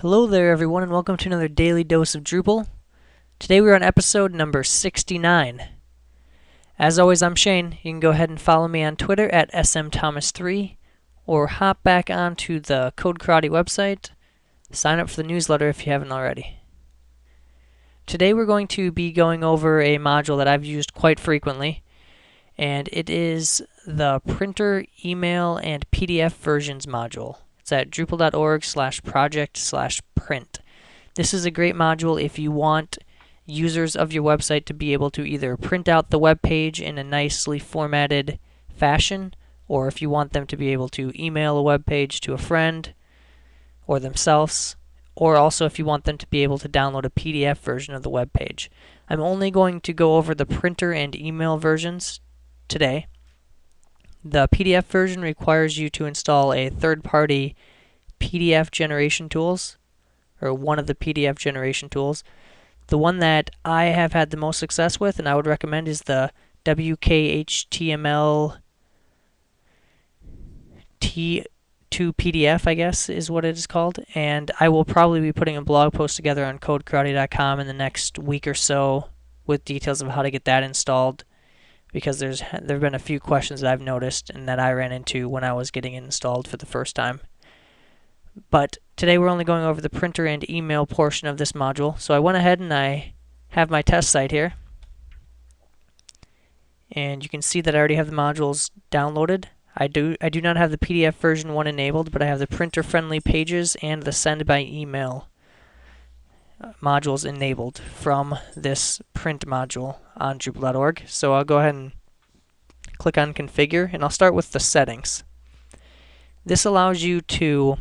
Hello there everyone and welcome to another daily dose of Drupal. Today we're on episode number 69. As always, I'm Shane. You can go ahead and follow me on Twitter at smthomas3 or hop back onto the Code Karate website. Sign up for the newsletter if you haven't already. Today we're going to be going over a module that I've used quite frequently, and it is the printer, email, and PDF versions module. It's at drupal.org/project/print. This is a great module if you want users of your website to be able to either print out the web page in a nicely formatted fashion, or if you want them to be able to email a web page to a friend or themselves, or also if you want them to be able to download a PDF version of the web page. I'm only going to go over the printer and email versions today. The PDF version requires you to install a third-party PDF generation tools, or one of the PDF generation tools. The one that I have had the most success with and I would recommend is the WKHTML T2 PDF, I guess is what it is called. And I will probably be putting a blog post together on codekarate.com in the next week or so with details of how to get that installed, because there have been a few questions that I've noticed and that I ran into when I was getting it installed for the first time. But today we're only going over the printer and email portion of this module. So I went ahead and I have my test site here. And you can see that I already have the modules downloaded. I do not have the PDF version 1 enabled, but I have the printer-friendly pages and the send by email modules enabled from this print module on Drupal.org. So I'll go ahead and click on configure, and I'll start with the settings. This allows you to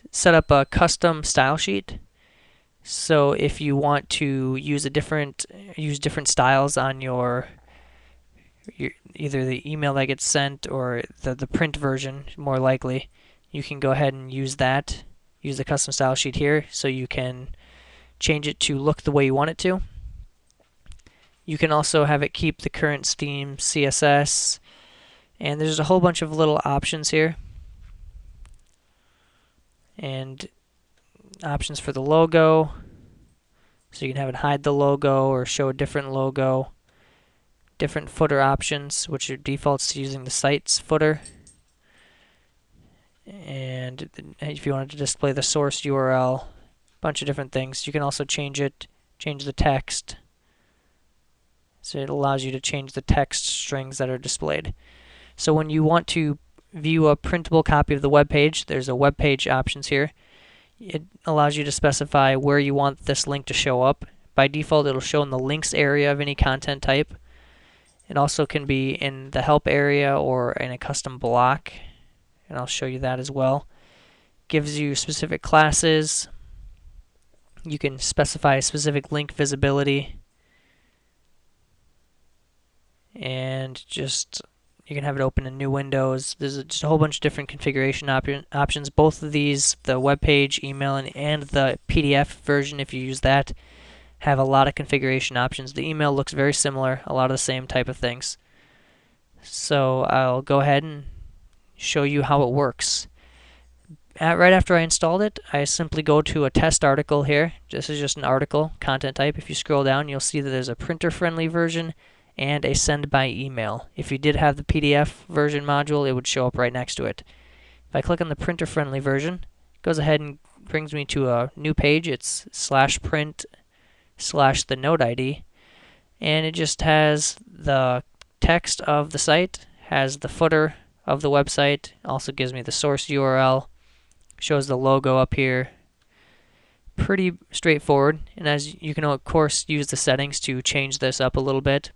set up a custom style sheet. So if you want to use different styles on your either the email that gets sent or the print version, more likely, you can go ahead and use that. Use the custom style sheet here so you can change it to look the way you want it to. You can also have it keep the current theme, CSS, and there's a whole bunch of little options here. And options for the logo, so you can have it hide the logo or show a different logo. Different footer options, which are defaults to using the site's footer. And if you wanted to display the source URL, a bunch of different things. You can also change the text. So it allows you to change the text strings that are displayed. So when you want to view a printable copy of the web page, there's a web page options here. It allows you to specify where you want this link to show up. By default, it'll show in the links area of any content type. It also can be in the help area or in a custom block, and I'll show you that as well. Gives you specific classes. You can specify specific link visibility, and you can have it open in new windows. There's just a whole bunch of different configuration options. Both of these, the web page, email, and the PDF version, if you use that, have a lot of configuration options. The email looks very similar, a lot of the same type of things. So I'll go ahead and show you how it works. Right after I installed it, I simply go to a test article here. This is just an article, content type. If you scroll down, you'll see that there's a printer-friendly version and a send by email. If you did have the PDF version module, it would show up right next to it. If I click on the printer-friendly version, it goes ahead and brings me to a new page. It's /print/the node ID, and it just has the text of the site, has the footer of the website, also gives me the source URL, shows the logo up here. Pretty straightforward, and as you can of course use the settings to change this up a little bit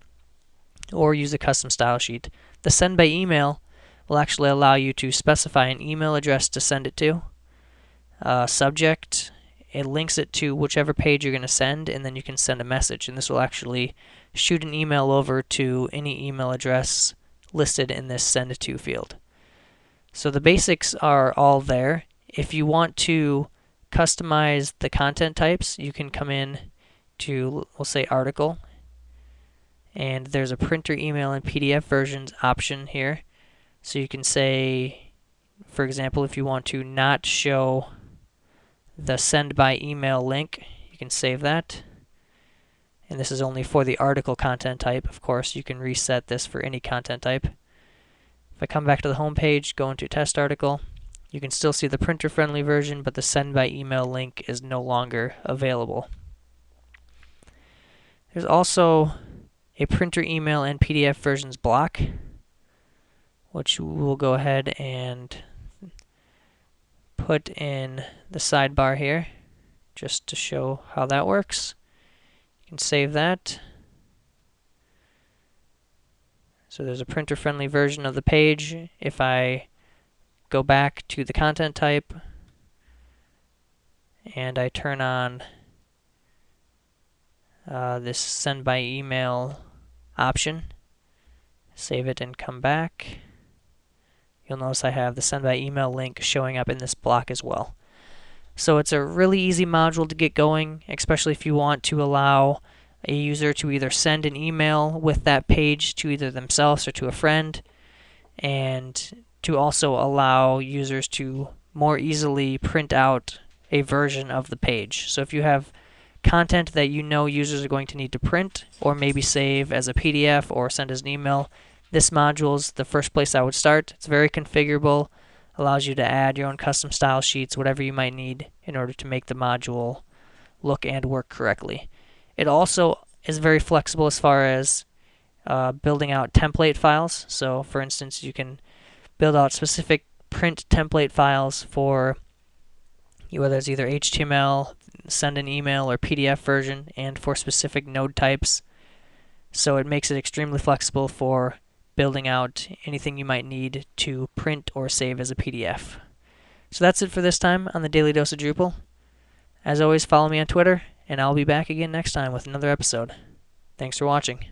or use a custom style sheet. The send by email will actually allow you to specify an email address to send it to, subject. It links it to whichever page you're going to send, and then you can send a message. And this will actually shoot an email over to any email address listed in this send to field. So the basics are all there. If you want to customize the content types, you can come in to, we'll say, article. And there's a printer, email, and PDF versions option here. So you can say, for example, if you want to not show the send by email link. You can save that. And this is only for the article content type. Of course, you can reset this for any content type. If I come back to the home page, go into test article, you can still see the printer-friendly version, but the send by email link is no longer available. There's also a printer email and PDF versions block, which we'll go ahead and put in the sidebar here, just to show how that works. You can save that. So there's a printer-friendly version of the page. If I go back to the content type and I turn on this send by email option, save it and come back, you'll notice I have the send by email link showing up in this block as well. So it's a really easy module to get going, especially if you want to allow a user to either send an email with that page to either themselves or to a friend, and to also allow users to more easily print out a version of the page. So if you have content that you know users are going to need to print or maybe save as a PDF or send as an email, this module is the first place I would start. It's very configurable, allows you to add your own custom style sheets, whatever you might need in order to make the module look and work correctly. It also is very flexible as far as building out template files. So for instance, you can build out specific print template files for whether it's either HTML, send an email, or PDF version, and for specific node types. So it makes it extremely flexible for building out anything you might need to print or save as a PDF. So that's it for this time on the Daily Dose of Drupal. As always, follow me on Twitter, and I'll be back again next time with another episode. Thanks for watching.